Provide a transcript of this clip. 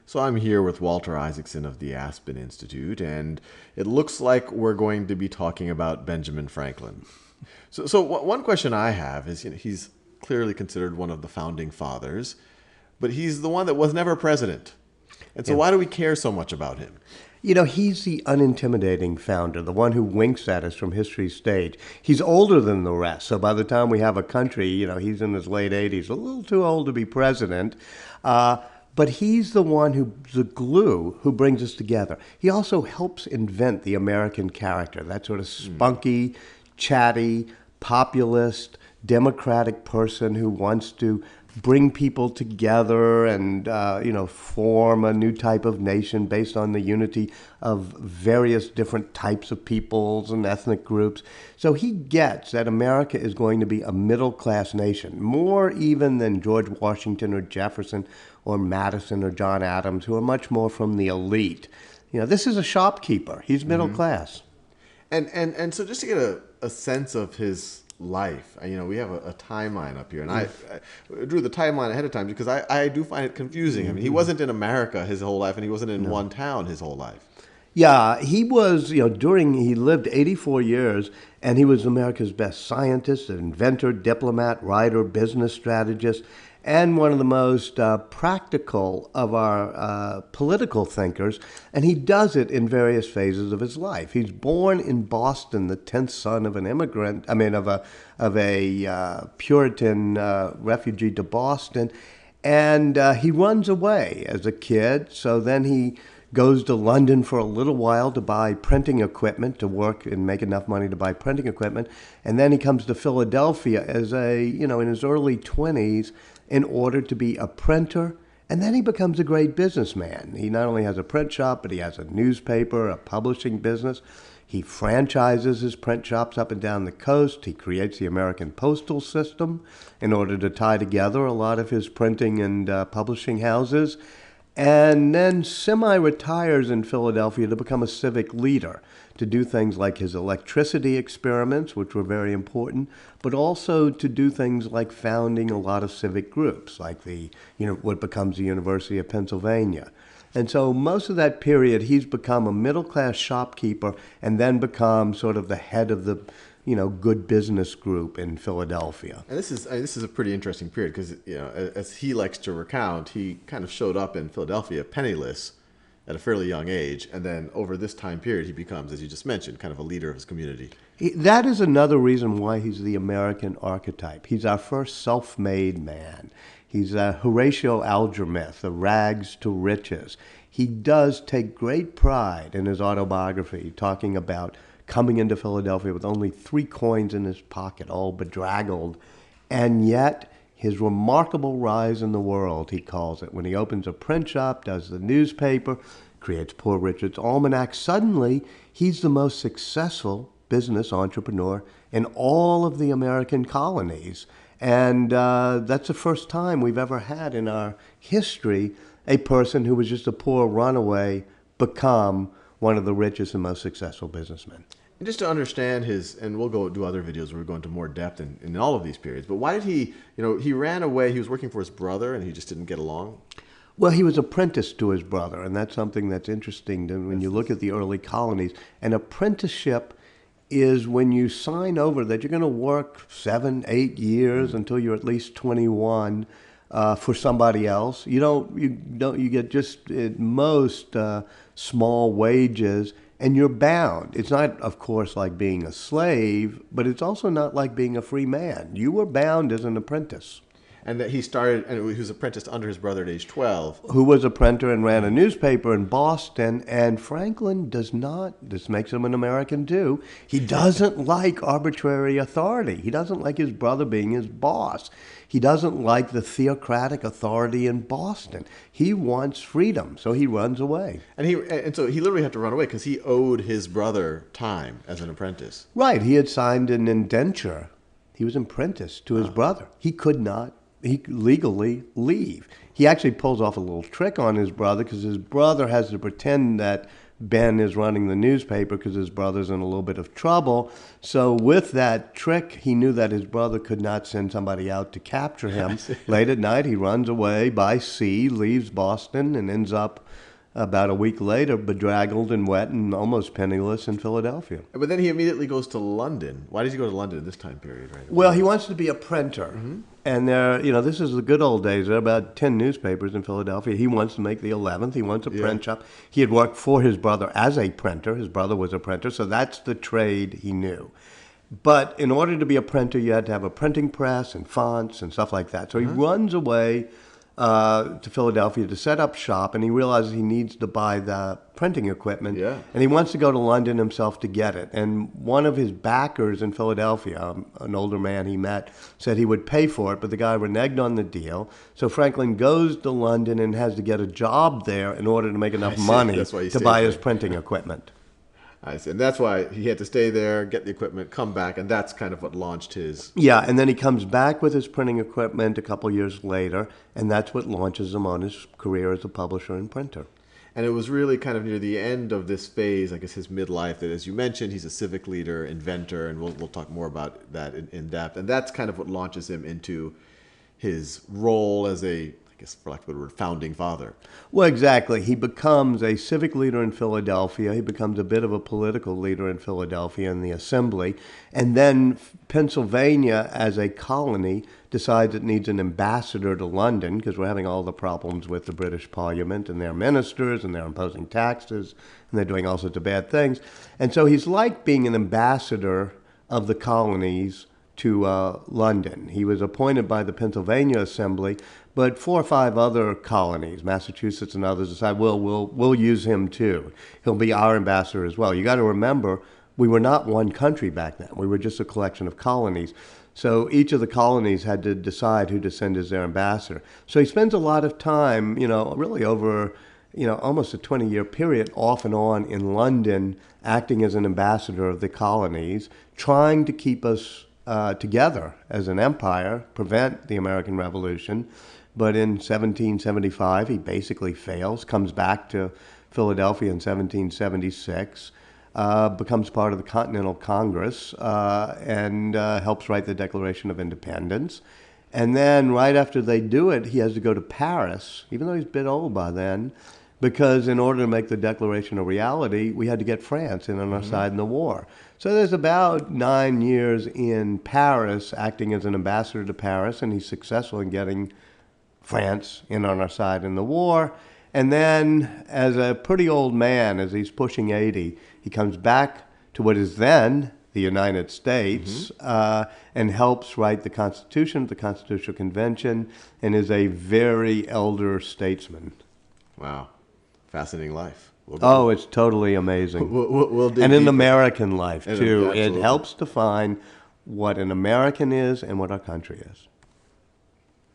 So I'm here with Walter Isaacson of the Aspen Institute, and it looks like we're going to be talking about Benjamin Franklin. One question I have is, he's clearly considered one of the founding fathers, but he's the one that was never president. And so Yeah. why do we care so much about him? He's the unintimidating founder, the one who winks at us from history's stage. He's older than the rest, so by the time we have a country, he's in his late 80s, a little too old to be president. But he's the one the glue who brings us together. He also helps invent the American character, that sort of spunky, chatty, populist, democratic person who wants to bring people together and form a new type of nation based on the unity of various different types of peoples and ethnic groups. So he gets that America is going to be a middle class nation, more even than George Washington or Jefferson or Madison or John Adams, who are much more from the elite. This is a shopkeeper. He's middle class. And so just to get a sense of his life, we have a timeline up here, and I drew the timeline ahead of time because I do find it confusing. I mean, he wasn't in America his whole life, and he wasn't in one town his whole life. Yeah, he was, he lived 84 years, and he was America's best scientist, inventor, diplomat, writer, business strategist, and one of the most practical of our political thinkers. And he does it in various phases of his life. He's born in Boston, the 10th son of an immigrant, of a Puritan refugee to Boston. And he runs away as a kid. So then he goes to London for a little while to buy printing equipment, to work and make enough money to buy printing equipment. And then he comes to Philadelphia as in his early 20s in order to be a printer. And then he becomes a great businessman. He not only has a print shop, but he has a newspaper, a publishing business. He franchises his print shops up and down the coast. He creates the American postal system in order to tie together a lot of his printing and publishing houses. And then semi-retires in Philadelphia to become a civic leader, to do things like his electricity experiments, which were very important, but also to do things like founding a lot of civic groups, like what becomes the University of Pennsylvania. And so most of that period, he's become a middle-class shopkeeper and then become sort of the head of the good business group in Philadelphia. And this is a pretty interesting period because as he likes to recount, he kind of showed up in Philadelphia penniless at a fairly young age, and then over this time period, he becomes, as you just mentioned, kind of a leader of his community. That is another reason why he's the American archetype. He's our first self-made man. He's a Horatio Alger myth, the rags to riches. He does take great pride in his autobiography, talking about coming into Philadelphia with only 3 coins in his pocket, all bedraggled, and yet his remarkable rise in the world, he calls it, when he opens a print shop, does the newspaper, creates Poor Richard's Almanac. Suddenly, he's the most successful business entrepreneur in all of the American colonies. And that's the first time we've ever had in our history a person who was just a poor runaway become one of the richest and most successful businessmen. And just to understand and we'll go do other videos where we go into more depth in all of these periods, but why did he ran away, he was working for his brother and he just didn't get along? Well, he was apprenticed to his brother, and that's something that's interesting when you look at the early colonies. An apprenticeship is when you sign over that you're going to work 7, 8 years until you're at least 21 for somebody else. You get just at most small wages, and you're bound. It's not, of course, like being a slave, but it's also not like being a free man. You were bound as an apprentice. And that he started, and he was apprenticed under his brother at age 12. Who was a printer and ran a newspaper in Boston. And Franklin does not, this makes him an American too, he doesn't like arbitrary authority. He doesn't like his brother being his boss. He doesn't like the theocratic authority in Boston. He wants freedom, so he runs away. And so he literally had to run away because he owed his brother time as an apprentice. Right, he had signed an indenture. He was apprenticed to his brother. He could not legally leave. He actually pulls off a little trick on his brother because his brother has to pretend that Ben is running the newspaper because his brother's in a little bit of trouble. So with that trick, he knew that his brother could not send somebody out to capture him. Late at night, he runs away by sea, leaves Boston, and ends up about a week later, bedraggled and wet and almost penniless in Philadelphia. But then he immediately goes to London. Why does he go to London in this time period, right? Well, he wants to be a printer. And this is the good old days. There are about 10 newspapers in Philadelphia. He wants to make the 11th. He wants a print shop. He had worked for his brother as a printer. His brother was a printer, so that's the trade he knew. But in order to be a printer, you had to have a printing press and fonts and stuff like that. So he runs away to Philadelphia to set up shop, and he realizes he needs to buy the printing equipment. Yeah. And he wants to go to London himself to get it. And one of his backers in Philadelphia, an older man he met, said he would pay for it, but the guy reneged on the deal. So Franklin goes to London and has to get a job there in order to make enough money to buy his printing equipment. I see. And that's why he had to stay there, get the equipment, come back, and that's kind of what launched his... Yeah, and then he comes back with his printing equipment a couple years later, and that's what launches him on his career as a publisher and printer. And it was really kind of near the end of this phase, I guess his midlife, that as you mentioned, he's a civic leader, inventor, and we'll talk more about that in depth. And that's kind of what launches him into his role as a, I guess for lack of a better word, founding father. Well, exactly. He becomes a civic leader in Philadelphia. He becomes a bit of a political leader in Philadelphia in the Assembly. And then Pennsylvania, as a colony, decides it needs an ambassador to London because we're having all the problems with the British Parliament and their ministers, and they're imposing taxes, and they're doing all sorts of bad things. And so he's like being an ambassador of the colonies to London. He was appointed by the Pennsylvania Assembly, but 4 or 5 other colonies, Massachusetts and others, decide, well, we'll use him too. He'll be our ambassador as well. You got to remember, we were not one country back then. We were just a collection of colonies. So each of the colonies had to decide who to send as their ambassador. So he spends a lot of time, really over, almost a 20-year period off and on in London, acting as an ambassador of the colonies, trying to keep us together as an empire, prevent the American Revolution. But in 1775, he basically fails, comes back to Philadelphia in 1776, becomes part of the Continental Congress, and helps write the Declaration of Independence. And then right after they do it, he has to go to Paris, even though he's a bit old by then, because in order to make the Declaration a reality, we had to get France in on our side in the war. So there's about 9 years in Paris, acting as an ambassador to Paris, and he's successful in getting France in on our side in the war. And then, as a pretty old man, as he's pushing 80, he comes back to what is then the United States, and helps write the Constitution, the Constitutional Convention, and is a very elder statesman. Wow. Fascinating life. It's totally amazing. We'll dig and an deeper. American life, too. Absolutely. It helps define what an American is and what our country is.